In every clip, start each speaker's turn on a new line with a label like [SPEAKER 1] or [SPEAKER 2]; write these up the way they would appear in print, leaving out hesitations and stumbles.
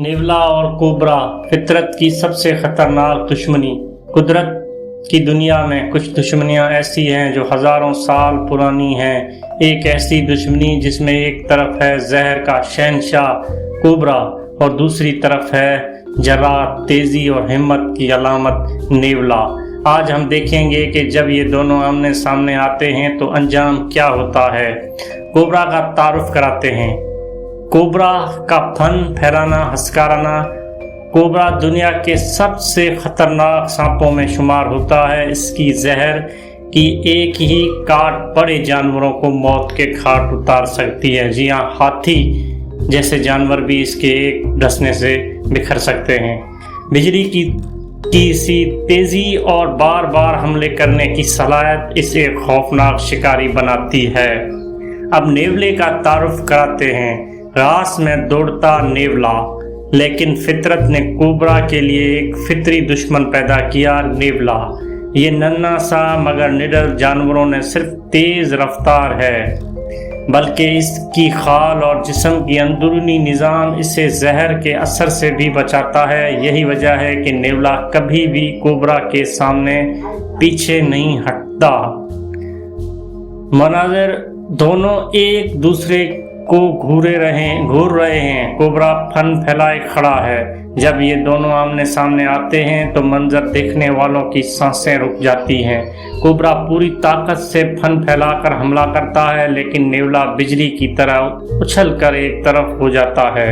[SPEAKER 1] नेवला और कोबरा फितरत की सबसे खतरनाक दुश्मनी। कुदरत की दुनिया में कुछ दुश्मनियां ऐसी हैं जो हजारों साल पुरानी हैं। एक ऐसी दुश्मनी जिसमें एक तरफ है जहर का शहंशाह कोबरा और दूसरी तरफ है जरात, तेजी और हिम्मत की अलामत नेवला। आज हम देखेंगे कि जब ये दोनों आमने सामने आते हैं तो अंजाम क्या होता है। कोबरा का तारुफ कराते हैं। कोबरा का फन फैलाना हंसकाराना। कोबरा दुनिया के सबसे खतरनाक सांपों में शुमार होता है। इसकी जहर की एक ही काट बड़े जानवरों को मौत के घाट उतार सकती है। जी हाँ, हाथी जैसे जानवर भी इसके एक डसने से बिखर सकते हैं। बिजली की सी तेजी और बार बार हमले करने की सलाहियत इसे खौफनाक शिकारी बनाती है। अब नेवले का तारुफ कराते हैं। रास में दौड़ता नेवला, लेकिन फितरत ने कोबरा के लिए एक फितरी दुश्मन पैदा किया, नेवला। ये नन्हा सा मगर निडर जानवरों ने सिर्फ तेज रफ्तार है, बल्कि इसकी खाल और जिस्म की अंदरूनी निज़ाम इसे जहर के असर से भी बचाता है। यही वजह है कि नेवला कभी भी कोबरा के सामने पीछे नहीं हटता। मनाज़र दोनों एक दूसरे को घूर रहे हैं। कोबरा फन फैलाए खड़ा है। जब ये दोनों आमने सामने आते हैं तो मंजर देखने वालों की सांसें रुक जाती हैं। कोबरा पूरी ताकत से फन फैलाकर हमला करता है, लेकिन नेवला बिजली की तरह उछलकर एक तरफ हो जाता है।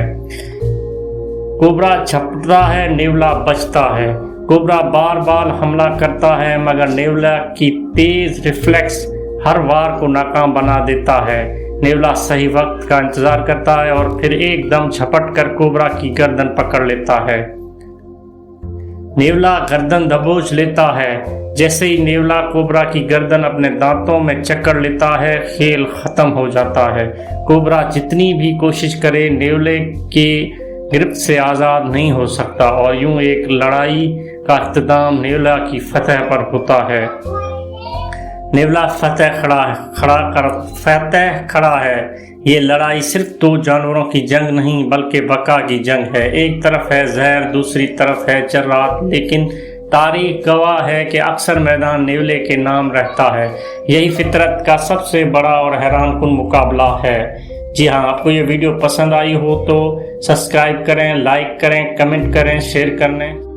[SPEAKER 1] कोबरा झपटता है, नेवला बचता है। कोबरा बार बार हमला करता है, मगर नेवला की तेज रिफ्लेक्स हर वार को नाकाम बना देता है। नेवला सही वक्त का इंतजार करता है और फिर एकदम झपट कर कोबरा की गर्दन पकड़ लेता है। नेवला गर्दन दबोच लेता है। जैसे ही नेवला कोबरा की गर्दन अपने दांतों में जकड़ लेता है, खेल खत्म हो जाता है। कोबरा जितनी भी कोशिश करे नेवले के गिरफ्त से आज़ाद नहीं हो सकता और यूं एक लड़ाई का इख्तिताम नेवला की फतह पर होता है। नेवला फतह खड़ा है। ये लड़ाई सिर्फ दो जानवरों की जंग नहीं बल्कि बका की जंग है। एक तरफ है जहर, दूसरी तरफ है जरात, लेकिन तारीख गवाह है कि अक्सर मैदान नेवले के नाम रहता है। यही फितरत का सबसे बड़ा और हैरानकुन मुकाबला है। जी हाँ, आपको ये वीडियो पसंद आई हो तो सब्सक्राइब करें, लाइक करें, कमेंट करें, शेयर करें।